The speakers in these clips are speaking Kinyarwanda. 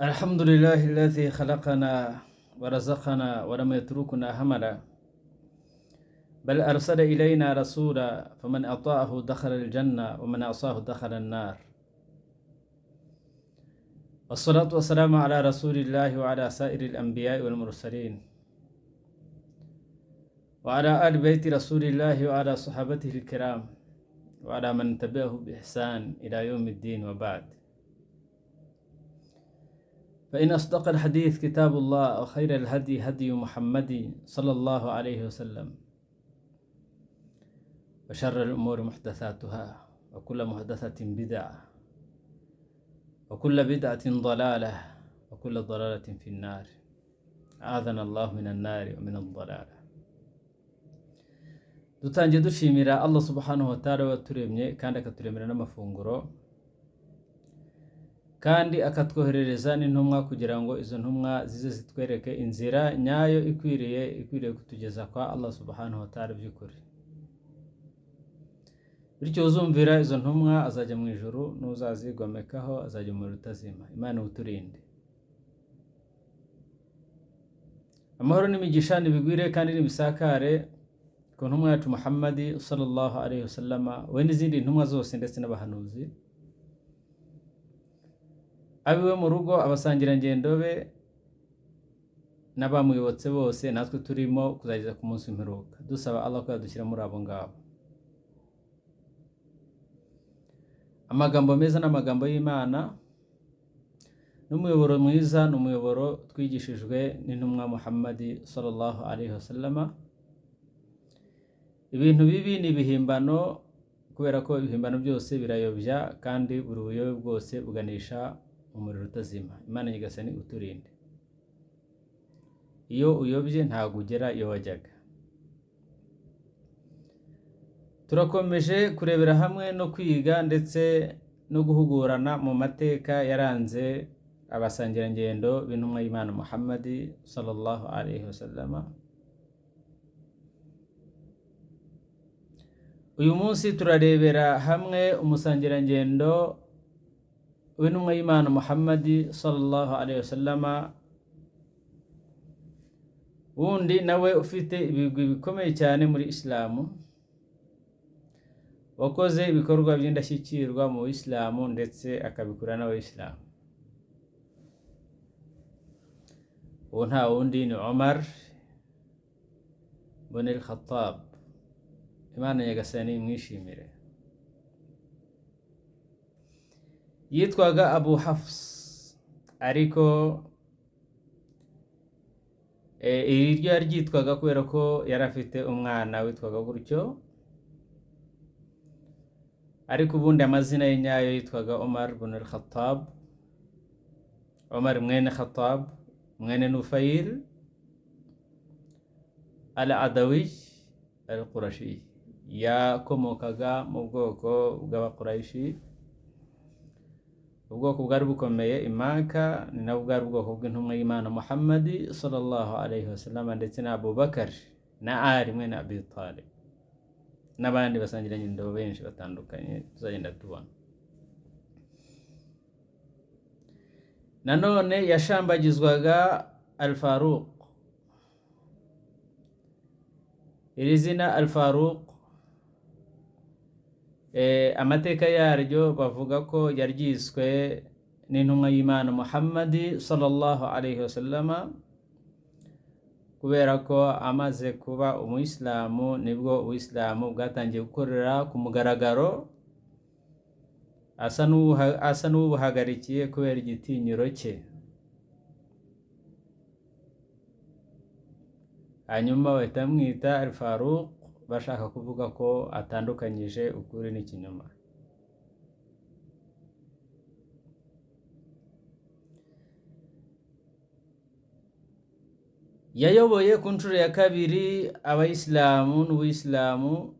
الحمد لله الذي خلقنا ورزقنا ولم يتركنا هملا، بل أرسل إلينا رسولا فمن أطاعه دخل الجنة ومن عصاه دخل النار. والصلاة والسلام على رسول الله وعلى سائر الأنبياء والمرسلين وعلى آل بيت رسول الله وعلى صحابته الكرام وعلى من تبعه بإحسان إلى يوم الدين، وبعد. فإن أصدق الحديث كتاب الله، وخير الهدي هدي محمد صلى الله عليه وسلم، وشر الأمور محدثاتها، وكل محدثة بدعة، وكل بدعة ضلالة، وكل ضلالة في النار. أعاذنا الله من النار ومن الضلالة. dutangiye dushimira Allah subhanahu wa ta'ala waturemye kandi akaturemera n'amafunguro, kandi akatwoherereza n'intumwa kugira ngo izo ntumwa zize zitwereke inzira nyayo ikwiriye kutugeza kwa Allah subhanahu wa ta'ala by'ukuri. Bityo uzumvira izo ntumwa azajya mu ijuru, n'uzazigomekaho azajya mu rutazima. Imana uturinde. Amahoro n'imigisha nibigwire kandi nibisakare ku ntumwa yacu Muhammadi sallallahu alaihi wasallama, we n'izindi ntumwa zose ndetse n'abahanuzi, abiwe mu rugo, abasangirangendo be n'abamuyobotse bose, natwe turimo kuzageza ku munsi w'imperuka. Dusaba Allah ko yadushyira muri abo ngabo. Amagambo meza n'amagambo y'Imana n'umuyoboro mwiza n'umuyoboro twigishijwe n'intumwa Muhammadi sallallahu alaihi wasallama. Ibintu bibi ni ibihimbano, kubera ko ibihimbano byose birayobya, kandi buri buyobe bwose buganisha umuriro utazima. Imana nyagasani uturinde. Iyo uyobye ntabwo ugera iyo wajyaga. Turakomeje kurebera hamwe no kwiga ndetse no guhugurana mu mateka yaranze abasangirangendo b'intumwa y'Imana Muhammadi sallallahu alaihi wasallama. Uyu munsi turarebera hamwe umusangirangendo w'intumwa y'Imana Muhammadi sallallahu alaihi wasallama, wundi nawe ufite ibigwi bikomeye cyane muri Islamu, wakoze ibikorwa by'indashyikirwa mu Islamu ndetse akabikora n'Abayisilamu. Uwo nta wundi ni Umar ibn al-Khattab. Imana nyagasani mwishimire. Yitwaga Abu Hafs, ariko iri ryo yaryitwaga kubera ko yari afite umwana witwaga gutyo, ariko ubundi amazina ye nyayo yitwaga Umar ibn al-Khattab. Umar mwene Khattab mwene Nufayl al-Adawi al-Qurashi, yakomokaga mu bwoko bw'Abakuraishi. Ubwoko bwari bukomeye i Maka, ni nabwo bwari ubwoko bw'intumwa y'Imana Muhammadi sallallahu alaihi wasallam, ndetse na Abu Bakar na Ali mwene Abi Talib n'abandi basangirangendo benshi batandukanye tuzagenda tubona. Nanone yashambagizwaga Al-Faruq. Iri zina Al-Faruq, amateka yaryo bavuga ko yaryiswe n'intumwa y'Imana Muhammadi sallallahu alaihi wasallama, kubera ko amaze kuba umuyisilamu nibwo ubuyisilamu bwatangiye gukorera ku mugaragaro, asa n'ubuhagarikiye kubera igitinyiro cye. Hanyuma bahita bamwita Al-Faruq, bashaka kuvuga ko atandukanyije ukuri n'ikinyoma. Yayoboye ku nshuro ya kabiri Abayisilamu n'Ubuyisilamu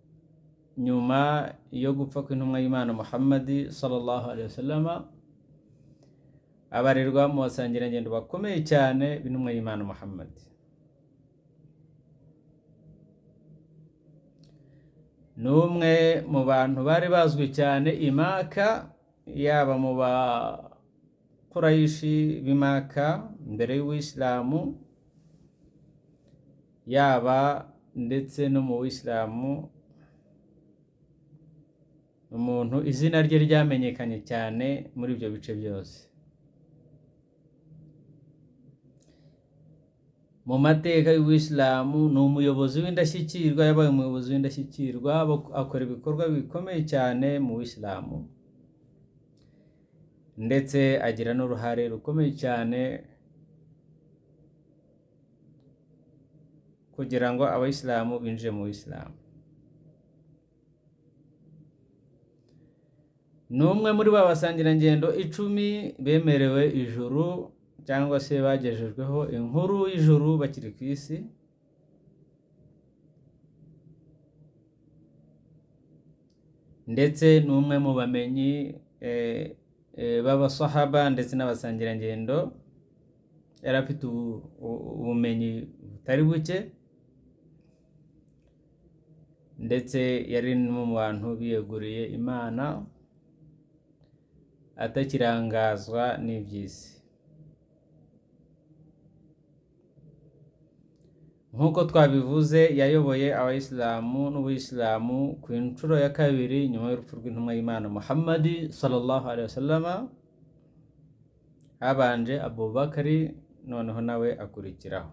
nyuma yo gupfa kw'intumwa y'Imana Muhammadi sallallahu alaihi wasallama. Abarirwa mu basangirangendo bakomeye cyane b'intumwa y'Imana Muhammadi. N'umwe mu bantu bari bazwi cyane i Maka, yaba mu Quraishi b'Imaka mbere y'Uwisilamu, yaba ndetse no mu Wisilamu, umuntu izina rye ryamenyekanye cyane muri ibyo bice byose. Mu mateka y'Uwisilamu ni umuyobozi w'indashyikirwa, yabaye umuyobozi w'indashyikirwa, akora ibikorwa bikomeye cyane mu Wisilamu, ndetse agira n'uruhare rukomeye cyane kugira ngo abayisilamu binjire mu Wisilamu. Ni umwe muri ba basangirangendo 10 bemerewe ijuru cyangwa se bagejejweho inkuru y'ijuru bakiri ku isi. Ndetse ni umwe mu bamenyi b'abasahaba ndetse n'abasangirangendo, yari afite ubumenyi butari buke, ndetse yari mu bantu biyeguriye Imana atakirangazwa n'iby'isi. Nk'uko twabivuze, yayoboye abayisilamu n'Ubuyisilamu ku inshuro ya 2 nyuma y'urupfu rw'intumwa y'Imana Muhammad sallallahu alaihi wasallam. Habanje Abu Bakari, noneho nawe akurikiraho.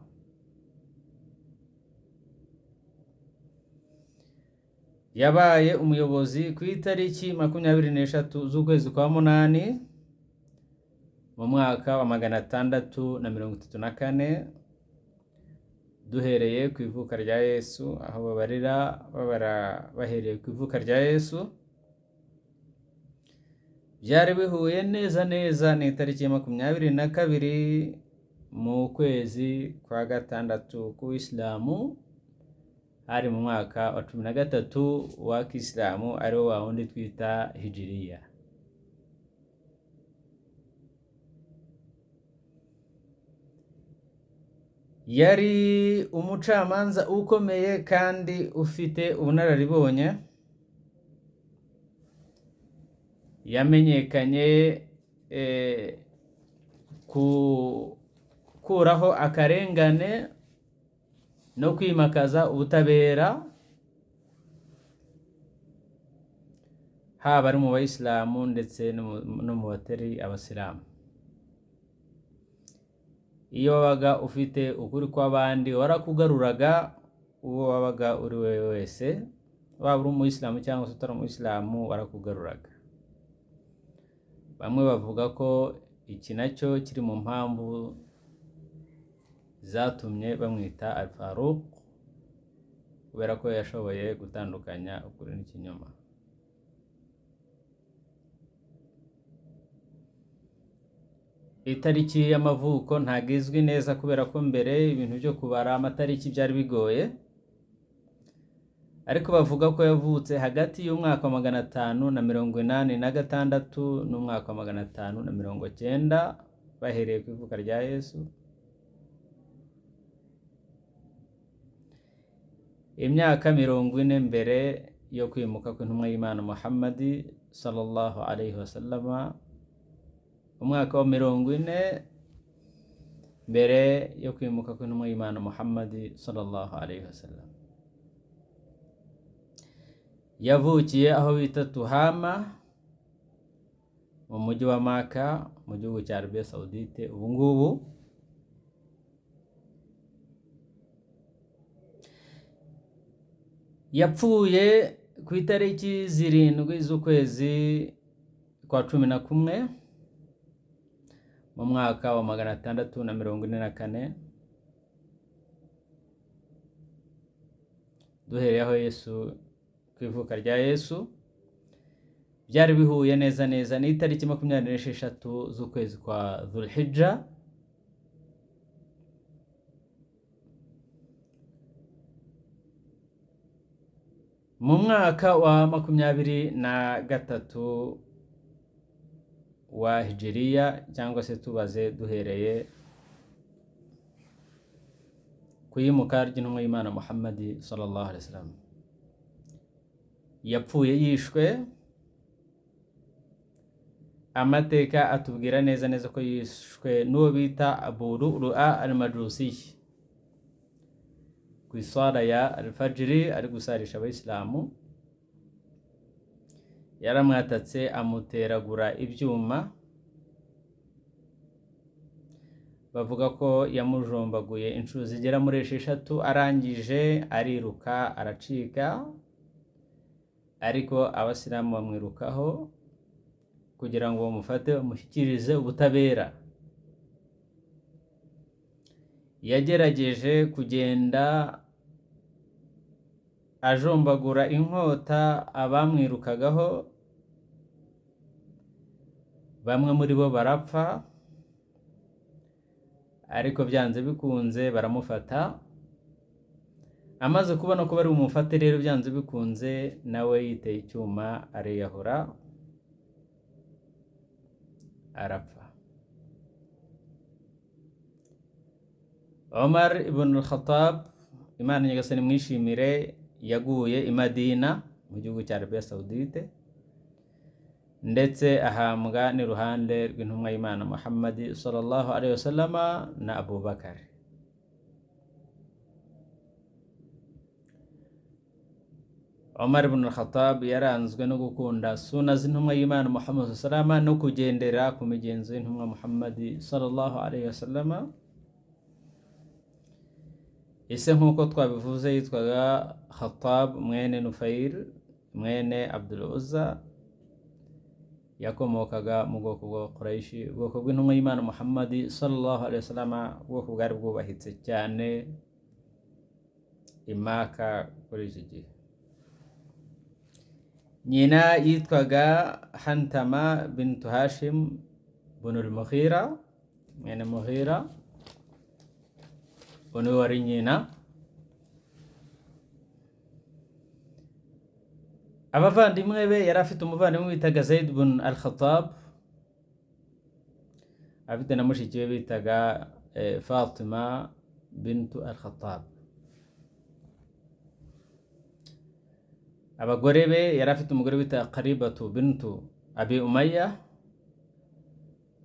Yabaye umuyobozi ku itariki 23 z'ukwezi kwa munani mu mwaka wa 634, duhereye ku ivuka rya Yesu, aho babara bahereye ku ivuka rya Yesu. Byari bihuye neza n'itariki ya 22 mu kwezi kwa 6 k'Uwisilamu, hari mu mwaka wa 13 wa Kisilamu, ariwo wa wundi twita Hijiriya. Yari umucamanza ukomeye kandi ufite ubunararibonye. Yamenyekanye kuraho akarengane no kwimakaza ubutabera, haba ari mu bayisilamu ndetse no mu batari abasilamu. Iyo wabaga ufite ukuri kw'abandi warakugaruraga, uwo wabaga uri we wese, waba uri umuyisilamu cyangwa se utari umuyisilamu, warakugaruraga. Bamwe bavuga ko iki nacyo kiri mu mpamvu zatumye bamwita Al-Faruq, kubera ko yashoboye gutandukanya ukuri n'ikinyoma. Itariki y'amavuko ntabwo izwi neza, kubera ko mbere ibintu byo kubara amatariki byari bigoye, ariko bavuga ko yavutse hagati y'umwaka wa 586 n'umwaka wa 590, bahereye ku ivuka rya Yesu. Imyaka 40 mbere yo kwimuka kw'intumwa y'Imana Muhammad sallallahu alaihi wasallam, umwaka wa 40 mbere yo kwimuka kw'intumwa y'Imana Muhammad sallallahu alaihi wasallam. Yavukiye aho bita Tuhama mu mujyi wa Maka mu gihugu cya Arabia Saudite ubu ngubu. Yapfuye ku itariki 7 z'ukwezi kwa 11 mu mwaka wa 644, duhereye aho Yesu, ku ivuka rya Yesu. Byari bihuye neza n'itariki 26 z'ukwezi kwa Dhul-Hijja. Mu mwaka wa 23 wa Hijiriya, cyangwa se tubaze duhereye ku iyimuka ry'intumwa y'Imana Muhammad sallallahu alaihi wasallam. Yapfuye yishwe amateka atubwira neza neza ko yishwe n'uwo bita Abu Lu'lu'a al-Majusi ku iswala ya al-Fajr ari gusarisha abayisilamu. Yaramwatatse amuteragura ibyuma, bavuga ko yamujombaguye inshuro zigera muri 6, arangije ariruka aracika, ariko abasilamu bamwirukaho kugira ngo bamufate bamushyikirize ubutabera. Yagerageje kugenda ajombagura inkota abamwirukagaho, bamwe muri bo barapfa, ariko byanze bikunze baramufata. Amaze kubona ko bari bumufate rero byanze bikunze, nawe yiteye icyuma ariyahura arapfa. Omar ibn al-Khattab, Imana nyagasani mwishimire, yaguye i Madina mu gihugu cya Arabia Saudite, ndetse ahambwa n'iruhande rw'intumwa y'Imana Muhammad sallallahu alaihi wasallam na Abu Bakar. Omar ibn al-Khattab yaranzwe no gukunda suna z'intumwa y'Imana Muhammad sallallahu alaihi wasallam no kugendera ku migenzo y'intumwa Muhammad sallallahu alaihi wasallam. Ise nk'uko twabivuze yitwaga Khattab mwene Nufair mwene Abdul Uzza, yakomokaga mu bwoko bwa Quraishi, ubwoko bw'intumwa y'Imana Muhammad sallallahu alaihi wasallam, ubwoko bwari bwubahitse cyane i Maka kuri iki gihe. Nyina yitwaga Hantama bintu Hashim bin al-Mughira mwene Mughira, uno wari nyina. Abavandimwe be yari afite umuvandimwe witaga Zaid bin al-Khattab, afite na mushiki we bitaga Fatima bintu al-Khattab. Abagore be yari afite umugore bita Qaribatu bintu Abi Umayya,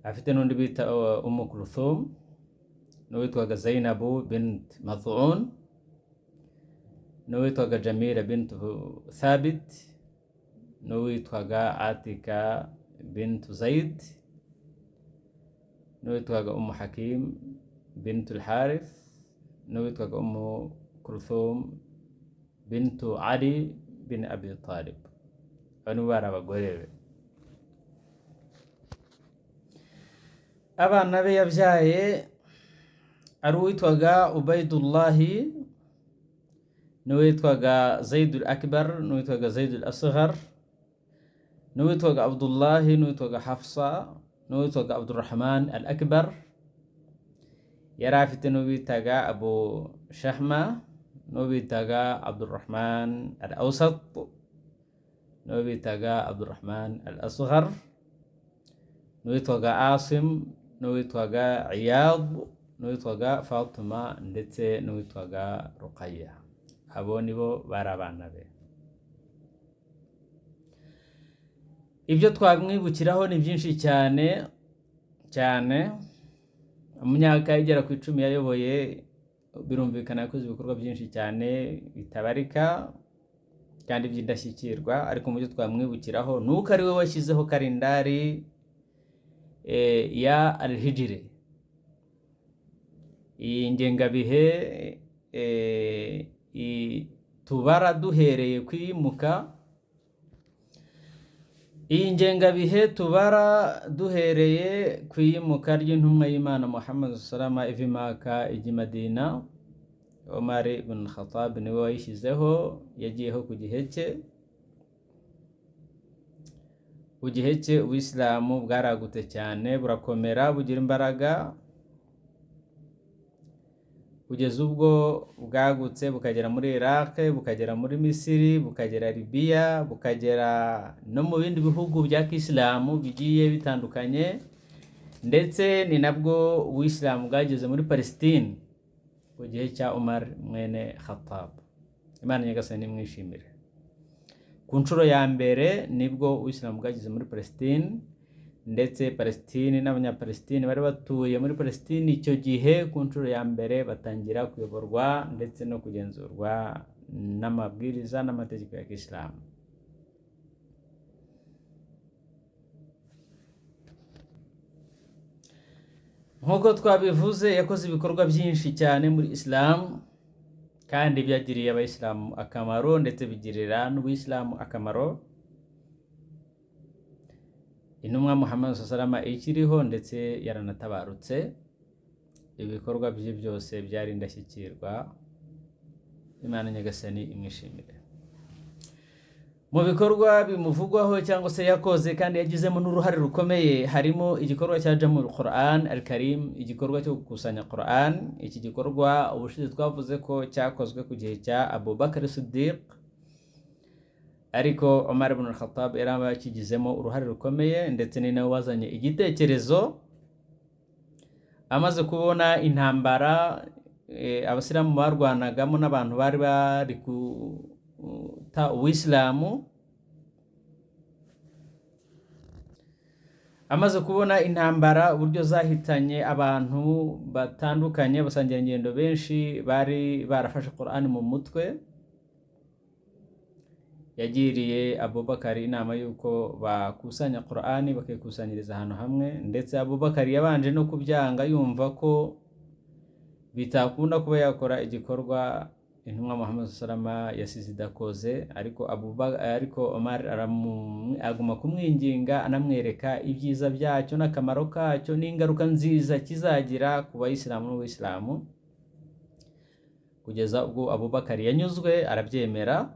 afite n'undi bita Kulthum, n'uwitwaga Zainabu bint Mad'un, n'uwitwaga Jamila bintu Thabit, n'uwitwaga Atika bintu Zaid, n'uwitwaga Hakim bintu al-Harith, n'uwitwaga Kulthum bintu Ali bin Abi Talib. Bano bari abagore be. Abana be yabyaye ari uwitwaga Ubaidullahi, n'uwitwaga Zaid al-Akbar, n'uwitwaga Zaid al-Asghar, n'uwitwaga Abdullahi, n'uwitwaga Hafsa, n'uwitwaga Abdurrahman al-Akbar. Yari afite n'uwitaga Abu Shahma, n'uwitaga Abdurrahman al-Awsat, n'uwitaga Abdurrahman al-Asghar, n'uwitwaga Asim, n'uwitwaga Iyad, n'uwitwaga Fatima, ndetse n'uwitwaga Ruqayya. Abo nibo bari abana be. Ibyo twamwibukiraho ni byinshi cyane cyane. Mu myaka igera ku 10 yayoboye, birumvikana yakoze ibikorwa byinshi cyane bitabarika kandi by'indashyikirwa, ariko mu byo twamwibukiraho nuko ari we washyizeho kalendari ya al-Hijri, iyi ngengabihe tubara duhereye kwimuka. Iyi ngengabihe tubara duhereye kwimuka ry'intumwa y'Imana Muhammad sallallahu alaihi wasallam iva i Maka ijya i Madina. Omar ibn al-Khattab niwe wayishyizeho, yagiyeho ku gihe cye. Ku gihe cye Ubuislamu bwaragutse cyane, burakomera, bugira imbaraga, kugeza ubwo bwagutse bukagera muri Iraq, bukagera muri Misiri, bukagera Libya, bukagera no mu bindi bihugu bya Kisilamu bigiye bitandukanye. Ndetse ni nabwo Ubuislamu bwageze muri Palestine ku gihe cya Omar mwene Khattab. Imana nyagasani mwishimire. Ku nshuro ya mbere nibwo Ubuislamu bwageze muri Palestine, ndetse Palestine n'abanyapalestine bari batuye muri Palestine icyo gihe ku nshuro ya mbere batangira kuyoborwa ndetse no kugenzurwa n'amabwiriza n'amategeko ya Kisilamu. Nk'uko twabivuze, yakoze ibikorwa byinshi cyane muri Islam kandi byagiriye abayisilamu akamaro ndetse bigirira n'ubuyisilamu akamaro. Intumwa Muhammad sallallahu ikiriho ndetse yaranatabarutse, ibikorwa bye byose byari indashyikirwa. Imana Nyagasani imwishimire. Mu bikorwa bimuvugwaho cyangwa se yakoze kandi yagizemo n'uruhare rukomeye harimo igikorwa cya Jamul Quran al-Karim, igikorwa cyo gukusanya Quran. Iki gikorwa ubushize twavuze ko cyakozwe ku gihe cya Abu Bakr Siddiq, ariko Omar ibn al-Khattab yaraba yakigizemo uruhare rukomeye ndetse ni nawe wazanye igitekerezo. Amaze kubona intambara abasilamu barwanagamo n'abantu bari bari ta Uislamu, amaze kubona intambara uburyo zahitanye abantu batandukanye, basangira ingendo benshi bari barafashe Qur'an mu mutwe, yagiriye Abubakar inama yuko bakusanya Qur'an bakikusanyiriza ahantu hamwe, ndetse Abubakar yabanje no kubyanga yumva ko bitakunda kuba yakora igikorwa Intumwa Muhammad sallallahu yasize idakoze, ariko Omar aguma kumwinginga anamwereka ibyiza byacyo n'akamaro kacyo n'ingaruka nziza kizagira ku bayisilamu n'ubuyisilamu, kugeza ubwo Abubakar yanyuzwe arabyemera.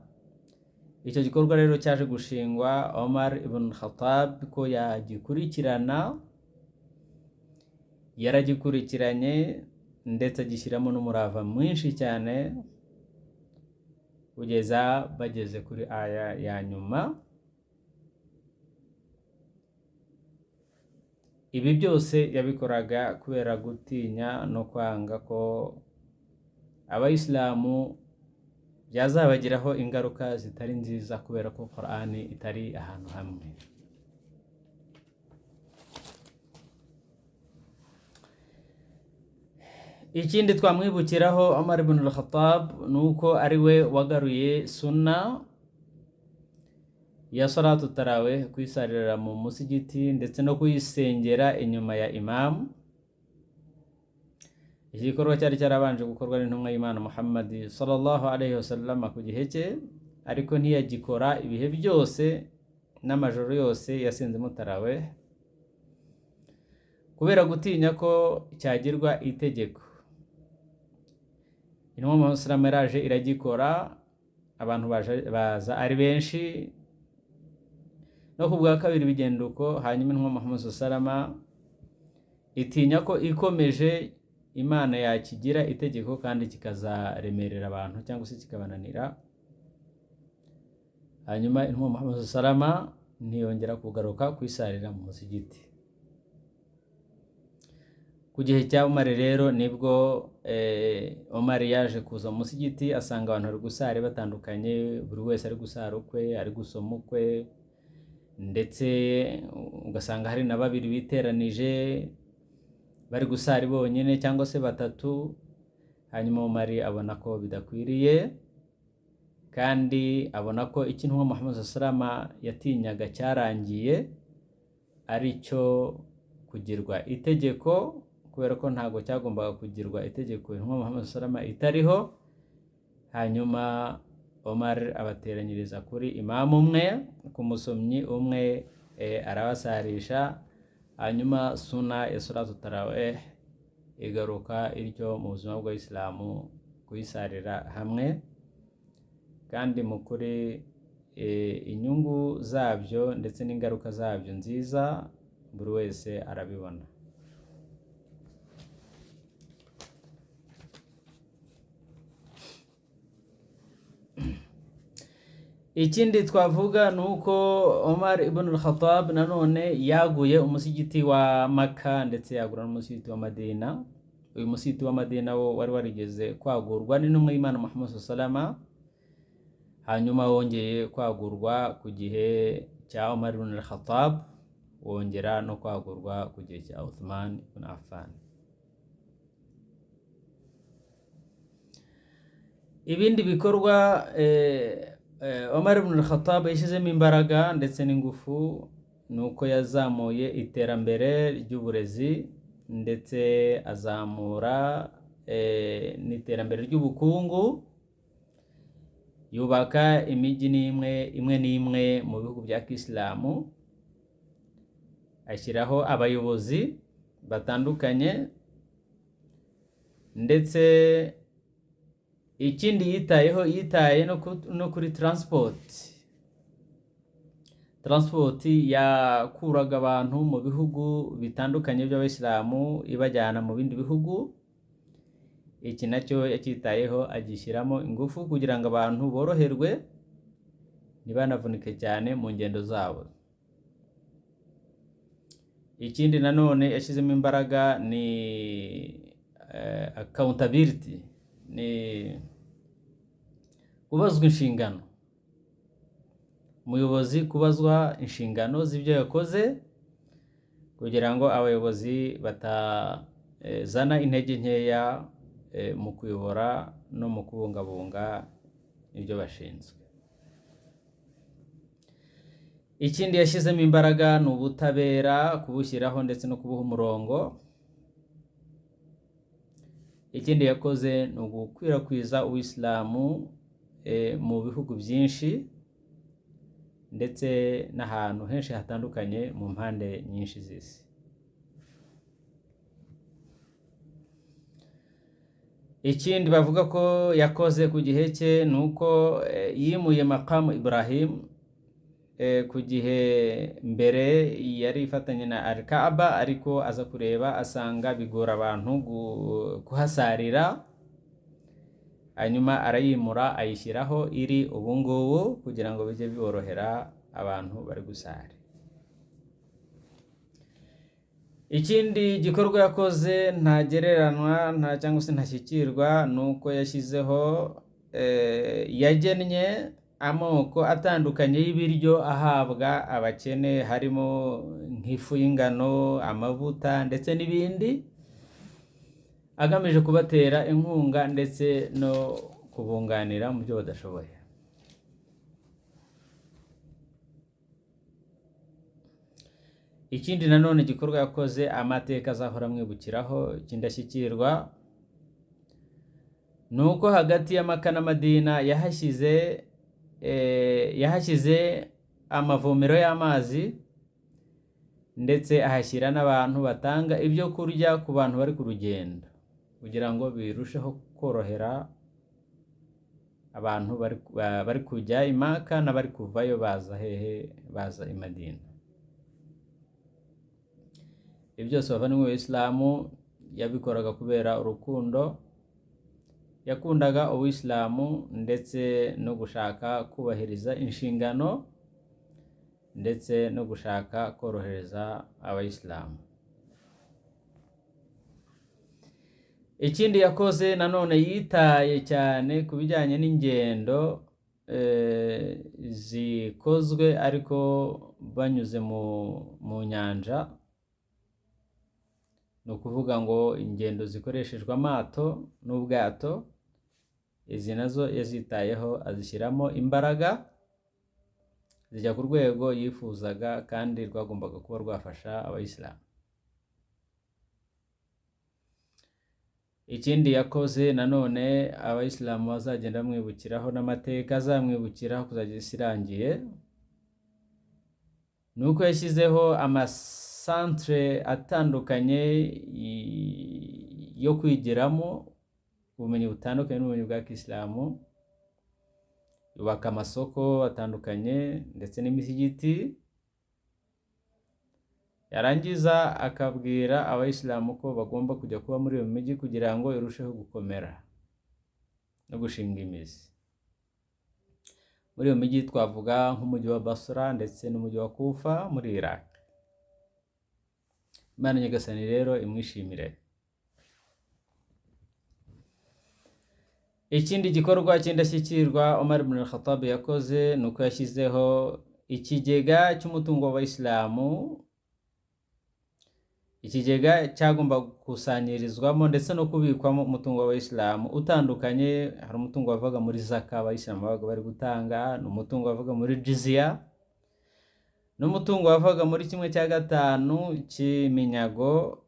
Icyo gikorwa rero cyaje gushingwa Omar ibn Khattab ko yagikurikirana, yaragikurikiranye ndetse agishyiramo n'umurava mwinshi cyane kugeza bageze kuri aya ya nyuma. Ibi byose yabikoraga kubera gutinya no kwanga ko abayisilamu byazabagiraho ingaruka zitari nziza kubera ko Qur'an itari ahantu hamwe. Ikindi twamwibukiraho Omar ibn al-Khattab nuko ari we wagaruye sunna ya salatu tarawih, kuyisarira mu musigiti ndetse no kuyisengera inyuma ya imam. Iki gikorwa cyari cyarabanje gukorwa n'intumwa y'Imana Muhammad sallallahu alaihi wasallam ku gihe cye, ariko ntiyagikora ibihe byose n'amajoro yose yasenzemo tarawih kubera gutinya ko cyagirwa itegeko. Intumwa Muhammad sallallahu yaraje iragikora, abantu baza ari benshi, no ku bwa kabiri bigenda uko. Hanyuma Intumwa Muhammad sallallahu itinya ko ikomeje Imana yakigira itegeko kandi kikazaremerera abantu cyangwa se kikabananira. Hanyuma Intumwa Muhammad sallallahu ntiyongera kugaruka kwisarira mu musigiti. Ku gihe cya Omar rero nibwo Omar yaje kuza mu musigiti, asanga abantu bari gusara batandukanye, buri wese ari gusara ukwe, ari gusoma ukwe, ndetse ugasanga hari na babiri biteranije bari gusara bonyine cyangwa se batatu. Hanyuma Omar abona ko bidakwiriye kandi abona ko ikintu Muhammad sallallahu yatinyaga cyarangiye, ari cyo kugirwa itegeko, kubera ko ntago cyagombaga kugirwa itegeko Intumwa Muhammad sallallahu itariho. Hanyuma Omar abateranyiriza kuri imamu umwe, ku musomyi umwe, arabasarisha. Hanyuma suna ya salatu tarawih igaruka iryo mu buzima bw'Islamu, kuyisarira hamwe, kandi mu kuri inyungu zabyo ndetse n'ingaruka zabyo nziza buri wese arabibona. Ikindi twavuga nuko Omar ibn al-Khattab nanone yaguye umusigiti wa Makka ndetse yagura n'umusigiti wa Madina. Uyu musigiti wa Madina wo wari warigeze kwagurwa n'intumwa y'Imana Muhammad sallallahu, hanyuma wongeye kwagurwa ku gihe cya Omar ibn al-Khattab. wongera no kwagurwa ku gihe cya Uthman ibn Affan. Ibindi bikorwa Omar ibn al-Khattab yashyizemo imbaraga ndetse n'ingufu nuko yazamuye iterambere ry'uburezi ndetse azamura n'iterambere ry'ubukungu, yubaka imijyi imwe n'imwe mu bihugu bya Kisilamu, ashyiraho abayobozi batandukanye, ndetse ikindi yitaye no kuri transport yakuraga abantu mu bihugu bitandukanye by'abayisilamu ibajyana mu bindi bihugu. Iki nacyo yacyitayeho agishyiramo ingufu kugira ngo abantu boroherwe ntibanavunike cyane mu ngendo zabo. Ikindi nanone yashyizemo imbaraga ni accountability, ni kubazwa inshingano. Umuyobozi kubazwa inshingano z'ibyo yakoze kugira ngo abayobozi batazana intege nkeya mu kuyobora no mu kubungabunga ibyo bashinzwe. Ikindi yashyizemo imbaraga ni ubutabera, kubushyiraho ndetse no kubuha umurongo. Ikindi yakoze ni ugukwirakwiza Uwisilamu mu bihugu byinshi ndetse n'ahantu henshi hatandukanye mu mpande nyinshi z'isi. Ikindi bavuga ko yakoze ku gihe cye ni uko yimuye maqamu Ibrahim. Ku gihe mbere yari ifatanye na Al-Kaaba, ariko aza kureba asanga bigora abantu kuhasarira, hanyuma arayimura ayishyiraho iri ubungubu kugira ngo bijye biborohera abantu bari gusara. Ikindi gikorwa yakoze ntagereranywa cyangwa se ntashyikirwa ni uko yashyizeho yagennye amoko atandukanye y'ibiryo ahabwa abakene, harimo nk'ifu y'ingano, amavuta ndetse n'ibindi, agamije kubatera inkunga ndetse no kubunganira mu byo badashoboye. Ikindi nanone gikorwa yakoze amateka azahora amwibukiraho cy'indashyikirwa ni uko hagati ya Maka na Madina yahashyize amavomero y'amazi, ndetse ahashyira n'abantu batanga ibyo kurya ku bantu bari ku rugendo kugira ngo birusheho korohera abantu bari kujya i Maka n'abari kuvayo baza i Madina. Ibyo byose bavandimwe b'Isilamu yabikoraga kubera urukundo yakundaga Uwisilamu ndetse no gushaka kubahiriza inshingano ndetse no gushaka korohereza abayisilamu. Ikindi yakoze nanone yitaye cyane ku bijyanye n'ingendo zikozwe ariko banyuze mu nyanja, ni ukuvuga ngo ingendo zikoreshejwe amato n'ubwato, izi nazo yazitayeho azishyiramo imbaraga zijya ku rwego yifuzaga kandi rwagombaga kuba rwafasha abayisilamu. Ikindi yakoze nanone abayisilamu bazagenda bamwibukiraho n'amateka azamwibukiraho kuzajya isi irangiye, ni uko yashyizeho amasantere atandukanye yo kwigiramo ubumenyi butandukanye n'ubumenyi bwa Kisilamu, yubaka amasoko atandukanye ndetse n'imisigiti, yarangiza akabwira abayisilamu ko bagomba kujya kuba muri iyo mijyi kugira ngo irusheho gukomera no gushinga imizi. Muri iyo mijyi twavuga nk'umujyi wa Basra ndetse n'umujyi wa Kufa muri Iraq. Imana Nyagasani rero imwishimire. Ikindi gikorwa cy'indashyikirwa Omar ibn al-Khattab yakoze ni uko yashyizeho ikigega cy'umutungo w'abayisilamu ikigega cyagomba gukusanyirizwamo ndetse no kubikwamo umutungo w'abayisilamu utandukanye. Hari umutungo wavaga muri zaka abayisilamu babaga bari gutanga, n'umutungo wavaga muri jizya, n'umutungo wavaga muri 1/5 cy'iminyago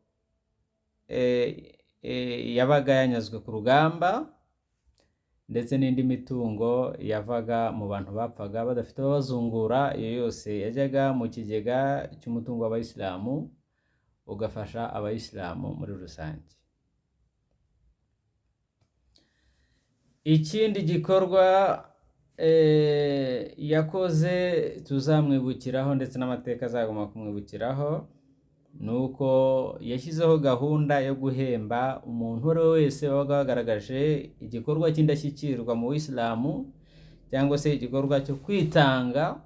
yabaga yanyazwe ku rugamba, ndetse n'indi mitungo yavaga mu bantu bapfaga badafite ababazungura. Iyo yose yajyaga mu kigega cy'umutungo w'abayisilamu ugafasha abayisilamu muri rusange. Ikindi gikorwa yakoze tuzamwibukiraho ndetse n'amateka azagomba kumwibukiraho, nuko yashyizeho gahunda yo guhemba umuntu uwo ari we wese wabaga wagaragaje igikorwa cy'indashyikirwa mu Isilamu, cyangwa se igikorwa cyo kwitanga,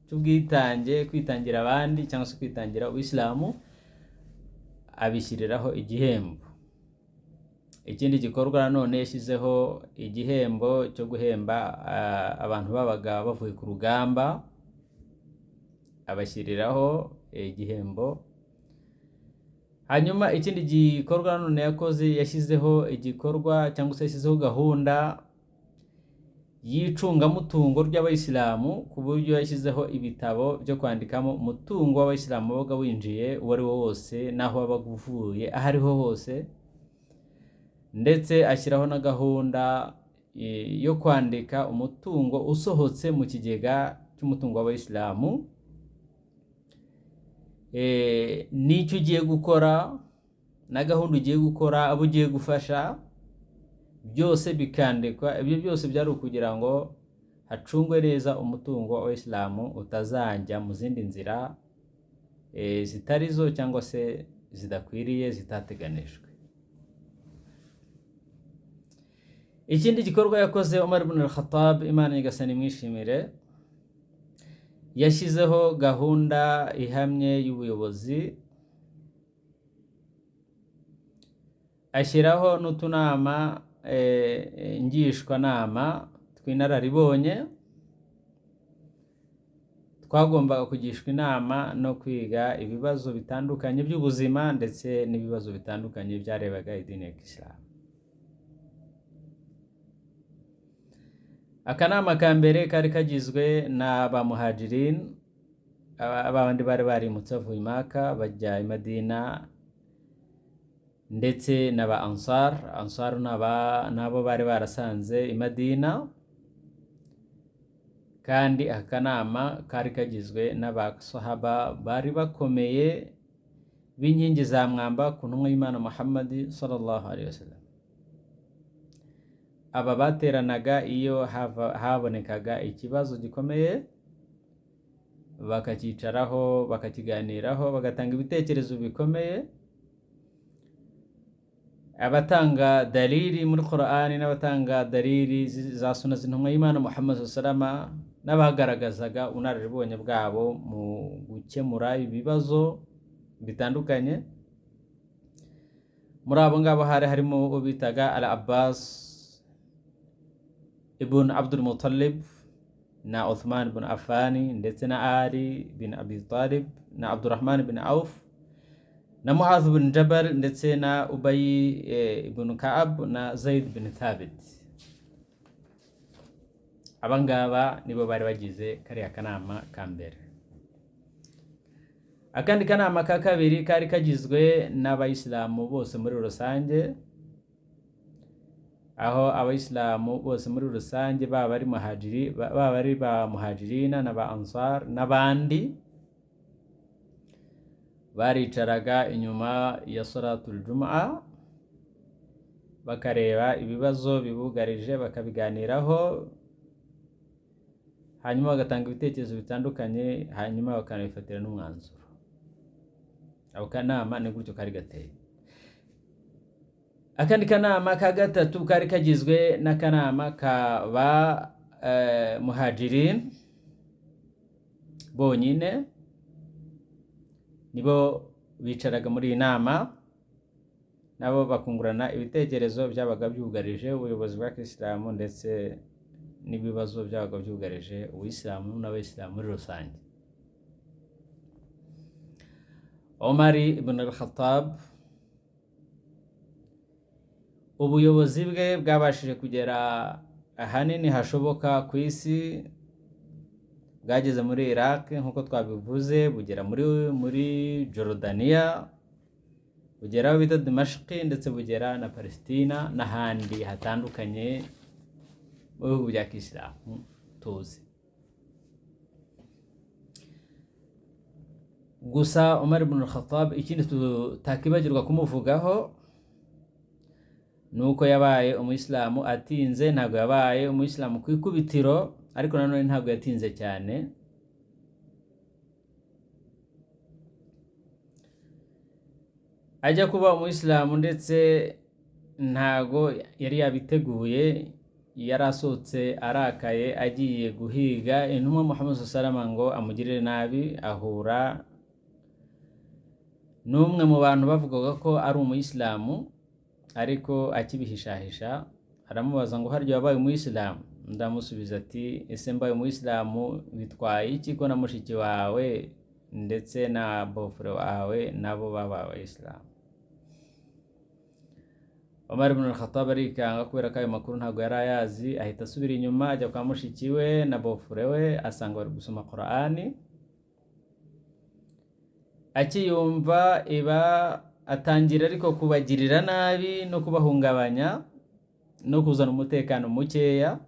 cy'ubwitange, kwitangira abandi cyangwa se kwitangira Uwisilamu, abishyiriraho igihembo. Ikindi gikorwa nanone yashyizeho igihembo cyo guhemba abantu babaga bavuye ku rugamba, abashyiriraho igihembo. Hanyuma ikindi gikorwa nanone yakoze, yashyizeho igikorwa cyangwa se yashyizeho gahunda y'icungamutungo ry'abayisilamu, ku buryo yashyizeho ibitabo byo kwandikamo umutungo w'abayisilamu wabaga winjiye uwo ari wo wose, n'aho wabaga uvuye aho ariho hose, ndetse ashyiraho na gahunda yo kwandika umutungo usohotse mu kigega cy'umutungo w'abayisilamu, n'icyo ugiye gukora na gahunda ugiye gukora, abo ugiye gufasha, byose bikandikwa. Ibyo byose byari ukugira ngo hacungwe neza umutungo w'Abayisilamu utazajya mu zindi nzira zitari zo cyangwa se zidakwiriye, zitateganijwe. Ikindi gikorwa yakoze Umar ibn al-Khattab, Imana nyagasani imwishimire, yashyizeho gahunda ihamye y'ubuyobozi, ashyiraho n'utunama ngishwanama tw'inararibonye twagombaga kugishwa inama no kwiga ibibazo bitandukanye by'ubuzima ndetse n'ibibazo bitandukanye byarebaga idini ya Kisilamu. Akanama ka mbere kari kagizwe n'aba muhajirin, abandi bari barimutse bavuye i Maka bajya i Madina, ndetse n'aba ansar nabo bari barasanze i Madina. Kandi akanama kari kagizwe n'abasahaba bari bakomeye b'inkingi za mwamba ku ntumwa y'Imana Muhammad sallallahu alaihi wasallam. Aba bateranaga iyo habonekaga ikibazo gikomeye, bakacyicaraho, bakakiganiraho, bagatanga ibitekerezo bikomeye. Abatanga dalili muri Qur'ani n'abatanga dalili za sunna z'intumwa y'Imana Muhammad sallallahu alaihi wasallam, n'abagaragazaga unararibonye bwabo mu gukemura ibibazo bitandukanye. Muri abo ngabo hari harimo uwo bitaga Al-Abbas ibn Abdul Muttalib, na Uthman ibn Affan, ndetse na Ali bin Abi Talib, na Abdurrahman ibn Auf, na Muadh bin Jabal, ndetse na Ubay ibn Ka'ab, na Zaid bin Thabit. Abangaba nibo bari bagize kariya kanama ka mbere. Akandi kanama ka kabiri kari kagizwe n'abayisilamu bose muri rusange, aho abayisilamu bose muri rusange baba ari ba muhajirina na ba ansar n'abandi baricaraga inyuma ya salatul jumu'a, bakareba ibibazo bibugarije, bakabiganiraho, hanyuma bagatanga ibitekerezo bitandukanye, hanyuma bakanabifatira n'umwanzuro. Ako kanama ni gutyo kari gateye. Akandi kanama ka gatatu kari kagizwe n'akanama ka ba muhajirin bonyine, nibo bicaraga muri iyi nama, nabo bakungurana ibitekerezo byabaga byugarije ubuyobozi bwa Kisilamu ndetse n'ibibazo byabaga byugarije Uwisilamu n'abayisilamu muri rusange. Umar ibn al-Khattab ubuyobozi bwe bwabashije kugera ahanini hashoboka ku isi. Bwageze muri Iraq nk'uko twabivuze, bugera muri Jordania, bugera aho bita Dimashq, ndetse bugera na Palestina n'ahandi hatandukanye mu bihugu bya Kisilamu tuzi. Gusa Umar ibn al-Khattab ikindi tutakibagirwa kumuvugaho nuko yabaye umuyisilamu atinze. Ntabwo yabaye umuyisilamu ku ikubitiro, ariko nanone ntabwo yatinze cyane. Ajya kuba umuyisilamu ndetse ntago yari yabiteguye, yarasohotse arakaye agiye guhiga intumwa Muhammad sallallahu alaihi wasallam ngo amugirire nabi. Ahura n'umwe mu bantu bavugaga ko ari umuyisilamu, ariko akibihishahisha aramubaza ngo harya wabaye umuyisilamu? Ndamusubiza ati ese mbaye umuyisilamu bitwaye iki ko na mushiki wawe ndetse na bofre wawe nabo babaye abayisilamu? Umar ibn al-Khattab arikanga kubera ko ayo makuru ntabwo yari ayazi, ahita asubira inyuma ajya kwa mushiki we na bofre we, asanga bari gusoma Qur'ani. Akiyumva atangira ariko kubagirira nabi no kubahungabanya no kuzana umutekano mukeya,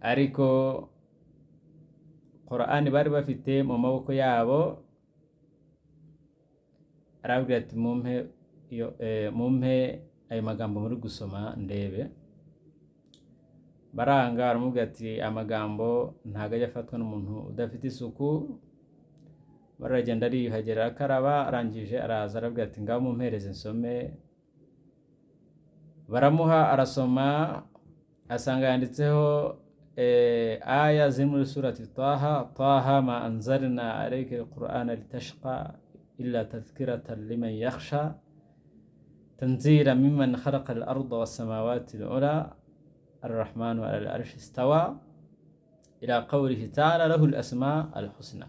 ariko Qur'ani bari bafite mu maboko yabo. Arabwira ati mumpe ayo magambo muri gusoma ndebe. Baranga, aramubwira ati amagambo ntago ajya afatwa n'umuntu udafite isuku. Baragenda ariyuhagira akaraba, arangije araza arabwira ati ngaho mumpereze nsome. Baramuha, arasoma, asanga yanditseho aya ziri muri surati Taha ma anzalna alayka al-Qur'ana litashqa illa tadhkiratan liman yakhsha tanzila mimman khalaqa al-arda was-samawati al-ula ar-rahmanu 'ala al-'arshi istawa ila qawlihi ta'ala lahu al-asma al-husna.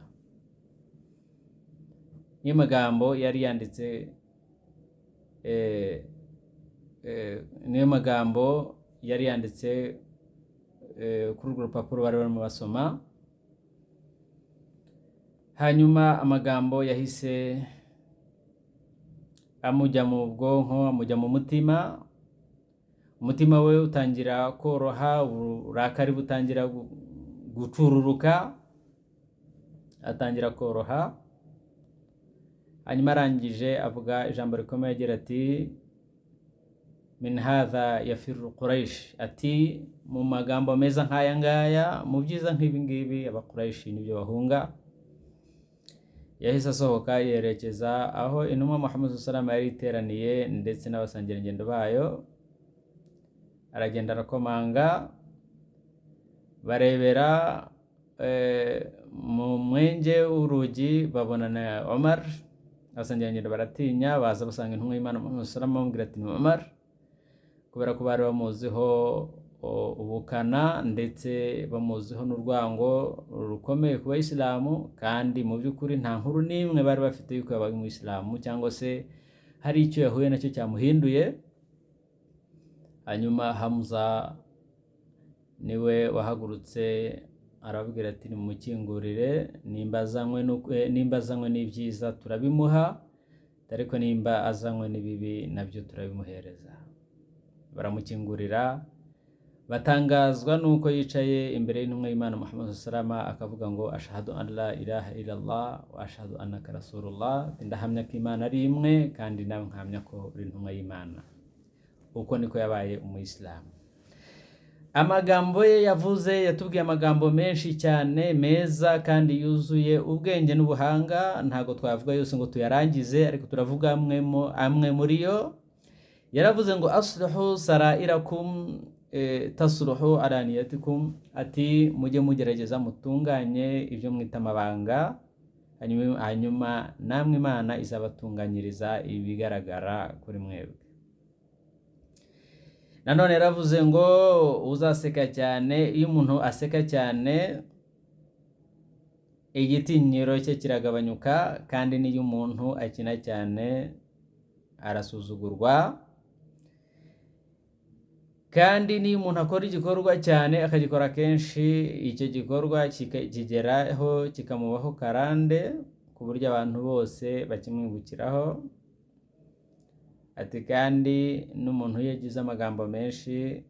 Ni magambo yari yanditse kuri urwo rupapuro bari barimo basoma. Hanyuma amagambo yahise amujya mu bwonko, amujya mu mutima. Umutima we utangira koroha, uburakari butangira gucururuka, atangira koroha. Hanyuma arangije avuga ijambo rikomeye agira ati min hadha yafirru Quraysh, ati mu magambo meza nk'aya ngaya, mu byiza nk'ibi ngibi Quraysh nibyo bahunga. Yahise asohoka yerekeza aho intumwa Muhammad sallallahu alaihi wasallam yari iteraniye ndetse n'abasangirangendo bayo. Aragenda arakomanga, barebera mu mwenge w'urugi babonana Umar. Abasangirangendo baratinya, baza basanga intumwa y'Imana Muhammad sallallahu alaihi wasallam, bamubwira ati ni Umar, kubera ko bari bamuziho ubukana ndetse bamuziho n'urwango rukomeye ku bayisilamu, kandi mu by'ukuri nta nkuru n'imwe bari bafite yuko yabaye umuyisilamu cyangwa se hari icyo yahuye nacyo cyamuhinduye. Hanyuma Hamza niwe wahagurutse arababwira ati nimumukingurire, nimba azanywe n'ibyiza turabimuha, ariko nimba azanywe n'ibibi nabyo turabimuhereza. Baramukingurira, batangazwa nuko yicaye imbere y'intumwa y'Imana Muhammad sallallahu alaihi wasallam, akavuga ngo ashhadu an la ilaha illallah wa ashhadu annaka rasulullah, ndahamya ko Imana ari imwe kandi nawe nkamya ko uri intumwa y'Imana. Uko niko yabaye umuyisilamu. Amagambo ye yavuze, yatubwiye amagambo menshi cyane meza kandi yuzuye ubwenge n'ubuhanga. Ntago twavuga yose ngo tuyarangize, ariko turavuga amwe muri yo. Yaravuze ngo asluhu sarairakum tasluhu alaniyatikum, ati mujye mugerageza mutunganye ibyo mwita amabanga, hanyuma namwe Imana izabatunganyiriza ibigaragara kuri mwebwe. Nanone yaravuze ngo uzaseka cyane, iyo umuntu aseka cyane igitinyiro cye kiragabanyuka, kandi n'iyo umuntu akina cyane arasuzugurwa, kandi n'iyo umuntu akora igikorwa cyane akagikora kenshi, icyo gikorwa kigeraho kikamubaho karande ku buryo abantu bose bakimwibukiraho. Ati kandi n'umuntu iyo agize amagambo menshi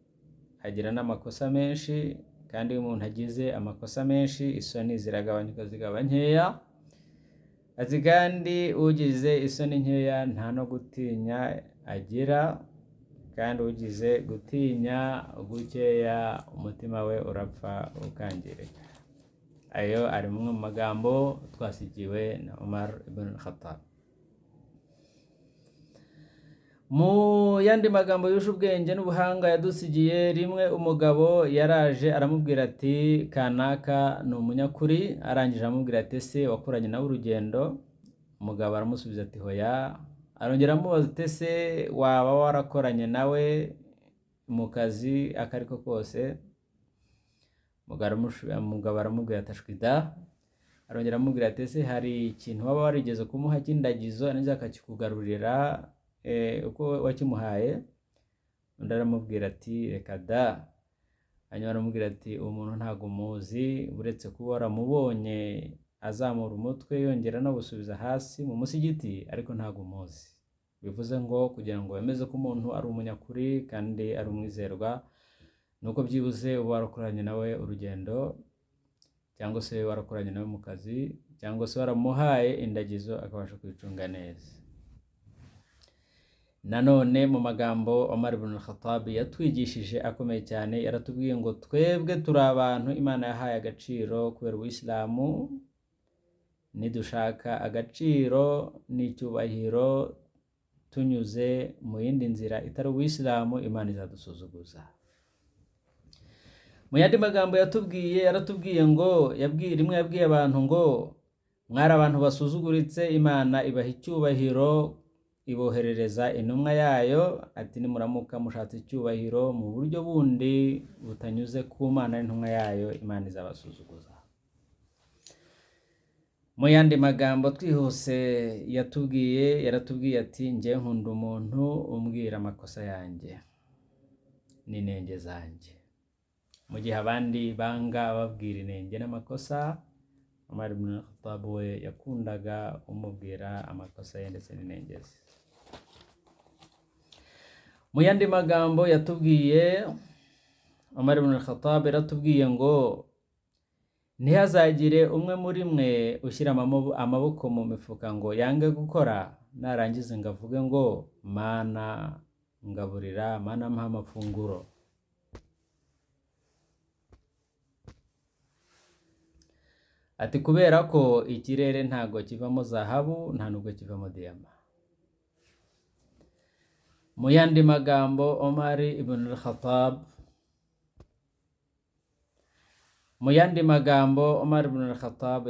agira n'amakosa menshi, kandi iyo umuntu agize amakosa menshi isoni ziragabanyuka zikaba nkeya. Ati kandi ugize isoni nkeya nta no gutinya agira, kandi ugize gutinya gukeya umutima we urapfa ukangirika. Ayo ari mu magambo twasigiwe na Umar ibn Khattab. Mu yandi magambo yuje ubwenge n'ubuhanga yadusigiye, rimwe umugabo yaraje aramubwira ati kanaka ni umunyakuri, arangije aramubwira ati ese wakoranye nawe urugendo? Umugabo aramusubiza ati hoya. Arongera amubaza ati ese waba warakoranye nawe mu kazi akariko kose? Umugabo aramubwira ati ashwida. Arongera aramubwira ati ese hari ikintu waba warigeze kumuha cy'indagizo neza akakikugarurira uko wakimuhaye? Undi aramubwira ati reka da. Hanyuma aramubwira ati uwo muntu ntago muzi, uretse kuba waramubonye azamura umutwe yongera no gusubiza hasi mu musigiti, ariko ntago muzi. Bivuze ngo kugira ngo wemeze ko umuntu ari umunyakuri kandi ari umwizerwa, nuko byibuze uba warakoranye nawe urugendo, cyangwa se warakoranye nawe mu kazi, cyangwa se waramuhaye indagizo akabasha kwicunga neza. Nanone mu magambo Umar ibn Khattab yatwigishije akomeye cyane, yaratubwiye ngo twebwe turi abantu Imana yahaye agaciro kubera Ubuislamu, nidushaka agaciro n'icyubahiro tunyuze mu yindi nzira itari Ubuislamu, Imana izadusuzuguza. Mu yandi magambo yaratubwiye ngo rimwe yabwiye abantu ngo mwari abantu basuzuguritse, Imana ibaha icyubahiro iboherereza intumwa yayo, ati nimuramuka mushatse icyubahiro mu buryo bundi butanyuze ku Mana n'intumwa yayo, Imana izabasuzuguza. Mu yandi magambo twihuse yaratubwiye ati njye nkunda umuntu umbwira amakosa yanjye n'inenge zanjye, mu gihe abandi banga babwira inenge n'amakosa, Umar ibn Khattab we yakundaga umubwira amakosa ye ndetse n'inenge ze. Mu yandi magambo Umar ibn Khattab yaratubwiye ngo ntihazagire umwe muri mwe ushyira amaboko mu mifuka ngo yange gukora, narangiza ngo avuge ngo Mana ngaburira, Mana mpa amafunguro. Ati kubera ko ikirere ntago kivamo zahabu, nta nubwo kivamo diyama. Mu yandi magambo Umar ibn Khattab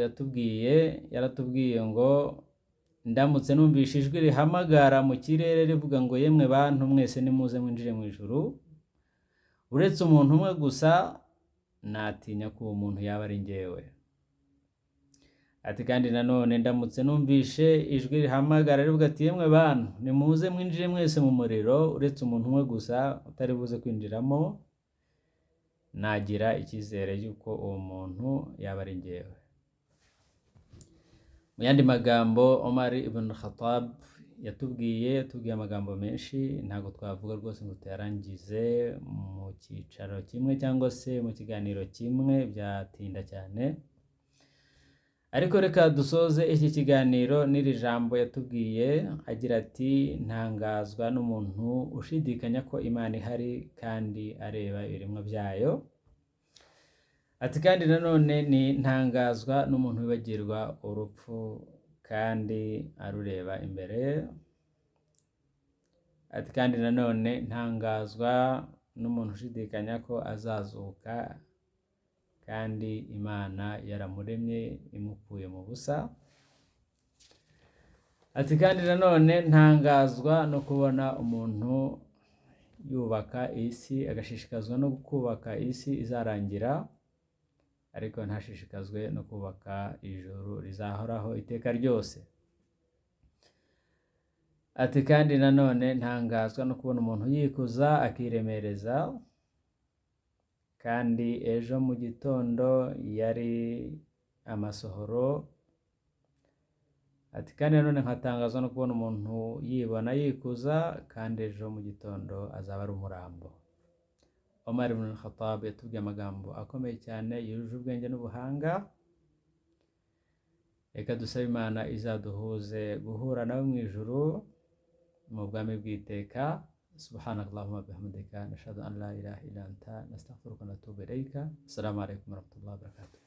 yaratubwiye ngo ndamutse numvishe ijwi rihamagara mu kirere rivuga ngo yemwe bantu mwese nimuze mwinjire mu ijuru, uretse umuntu umwe gusa, natinya ko uwo muntu yaba ari njyewe. Ati kandi nanone ndamutse numvishe ijwi rihamagara rivuga ati yemwe bantu nimuze mwinjire mwese mu muriro, uretse umuntu umwe gusa utari buze kwinjiramo, nagira icyizere yuko uwo muntu yaba ari njyewe. Mu yandi magambo Umar ibn Khattab yatubwiye amagambo menshi, ntabwo twavuga rwose ngo tuyarangize mu cyicaro kimwe cyangwa se mu kiganiro kimwe, byatinda cyane. Ariko reka dusoze iki kiganiro n'iri jambo yatubwiye agira ati ntangazwa n'umuntu ushidikanya ko Imana ihari kandi areba ibiremwa byayo. Ati kandi nanone ni ntangazwa n'umuntu wibagirwa urupfu kandi arureba imbere. Ati kandi nanone ntangazwa n'umuntu ushidikanya ko azazuka kandi Imana yaramuremye imukuye mu busa. Ati kandi nanone ntangazwa no kubona umuntu yubaka isi agashishikazwa no kubaka isi izarangira, ariko ntashishikazwe no kubaka ijuru rizahoraho iteka ryose. Ati kandi nanone ntangazwa no kubona umuntu yikuza akiremereza, kandi ejo mu gitondo yari amasohoro. Ati kandi nanone nkatangazwa no kubona umuntu yibona yikuza, kandi ejo mu gitondo azaba ari umurambo. Omar ibn al-Khattab yatubwiye amagambo akomeye cyane yujuje ubwenge n'ubuhanga. Reka dusabe Imana izaduhuze guhura nawe mu ijuru mu bwami bw'iteka. Subhanakallahumma bihamdika nashhadu an la ilaha illa anta nastaghfiruka wa natubu ilayka. Assalamu alaykum wa rahmatullahi wa barakatuh.